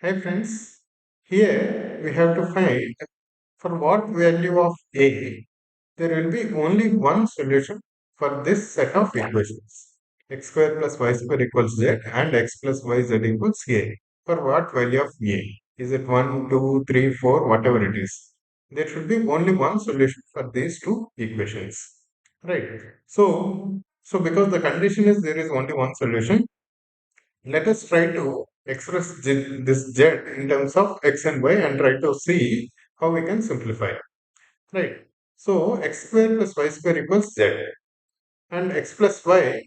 Hi friends, here we have to find for what value of a there will be only one solution for this set of equations. X square plus y square equals z and x plus yz equals a. For what value of a? Is it 1, 2, 3, 4, whatever it is? There should be only one solution for these two equations. Right. So because the condition is there is only one solution, let us try to express this z in terms of x and y and try to see how we can simplify. Right. So x square plus y square equals z and x plus y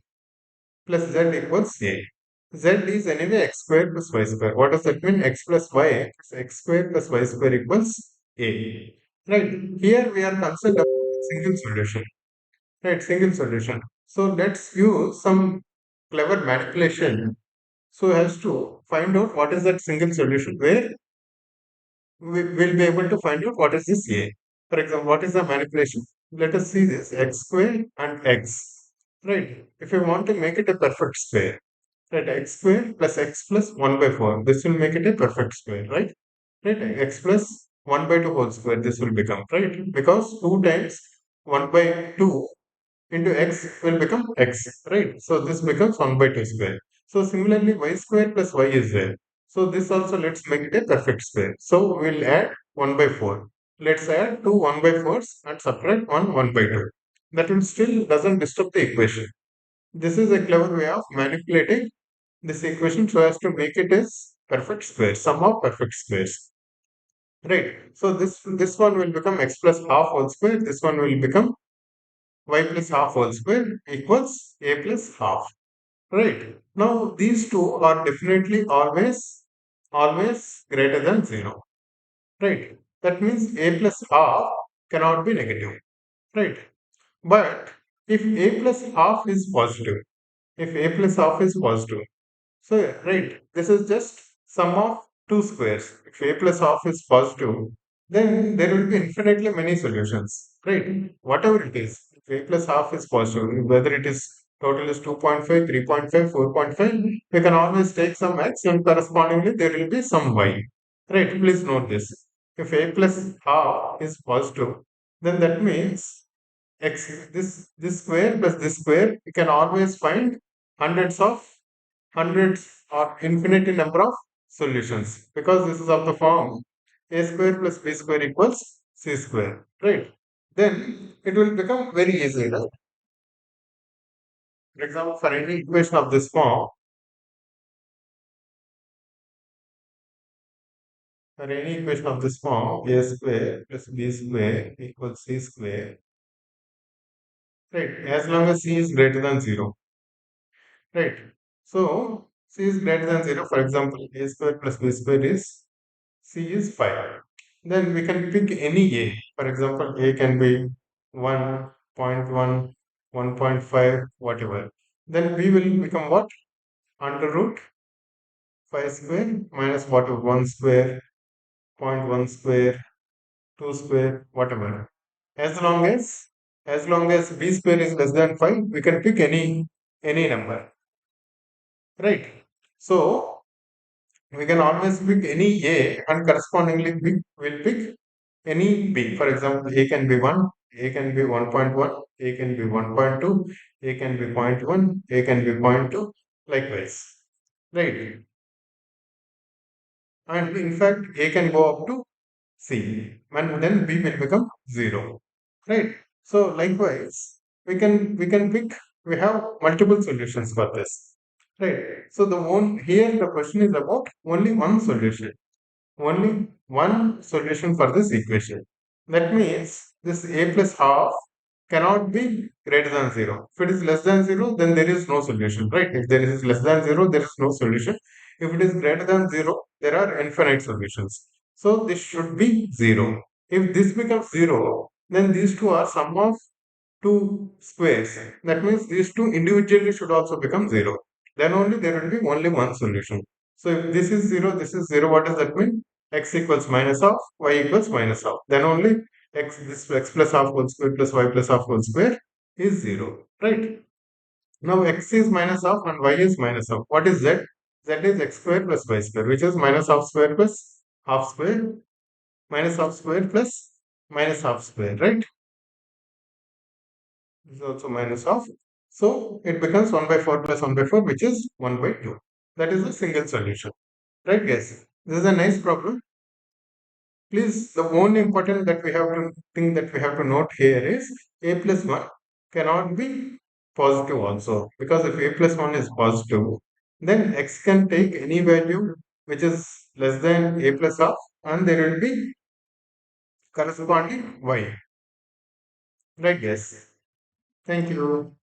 plus z equals a. Z is anyway x square plus y square. What does that mean? X plus y is x square plus y square equals a. Right. Here we are concerned about single solution. Right. Single solution. So let's use some clever manipulation so as to find out what is that single solution where we will be able to find out what is this a. For example, what is the manipulation? Let us see this x square and x. Right. If you want to make it a perfect square, right, x square plus x plus 1 by 4. This will make it a perfect square, right? Right. X plus 1 by 2 whole square. This will become, right? Because 2 times 1 by 2 into x will become x, right? So this becomes 1 by 2 square. So similarly, y square plus y is there. So this also let's make it a perfect square. So we'll add 1 by 4. Let's add two 1 by 4s and subtract 1 by 2. That will still doesn't disturb the equation. This is a clever way of manipulating this equation so as to make it as perfect square, sum of perfect squares. Right. So this one will become x plus half whole square. This one will become y plus half whole square equals a plus half. Right. Now these two are definitely always greater than 0. Right. That means a plus half cannot be negative. Right. But if a plus half is positive, if a plus half is positive, so right, this is just sum of two squares. If a plus half is positive, then there will be infinitely many solutions, right? Whatever it is, if a plus half is positive, whether it is total is 2.5, 3.5, 4.5, we can always take some x and correspondingly there will be some y. Right, please note this. If a plus half is positive, then that means x this square plus this square, you can always find hundreds of hundreds or infinity number of solutions because this is of the form a square plus b square equals c square, right? Then it will become very easy, right? For example, for any equation of this form, for any equation of this form, a square plus b square equals c square, right? As long as c is greater than 0, right? So c is greater than 0. For example, a square plus b square is C is 5. Then we can pick any A. For example, A can be 1.1, 1.5, whatever. Then B will become what? Under root 5 square minus what? 1 square, point 0.1 square, 2 square, whatever. As long as as long as B square is less than 5, we can pick any number. Right. So we can always pick any A and correspondingly we'll pick any B. For example, A can be 1, A can be 1.1, A can be 1.2, A can be zero point 0.1, A can be zero point 0.2, likewise. Right. And in fact, A can go up to C and then B will become 0. Right. So likewise, we can pick, we have multiple solutions for this. Right. So the one here the question is about only one solution, only one solution for this equation. That means this a plus half cannot be greater than 0. If it is less than 0, then there is no solution, right? If there is less than 0, there is no solution. If it is greater than 0, there are infinite solutions. So this should be 0. If this becomes 0, then these two are sum of two squares. That means these two individually should also become 0. Then only there will be only one solution. So if this is 0, this is 0, what does that mean? X equals minus half, y equals minus half. Then only this x plus half whole square plus y plus half whole square is 0. Right? Now x is minus half and y is minus half. What is z? Z is x square plus y square, which is minus half square plus half square, minus half square plus minus half square, right? This is also minus half. So it becomes 1 by 4 plus 1 by 4, which is 1 by 2. That is a single solution. Right, guys? This is a nice problem. Please, the one important that we have to thing that we have to note here is a plus 1 cannot be positive also, because if a plus 1 is positive, then x can take any value which is less than a plus half, and there will be corresponding y. Right, guys? Thank you.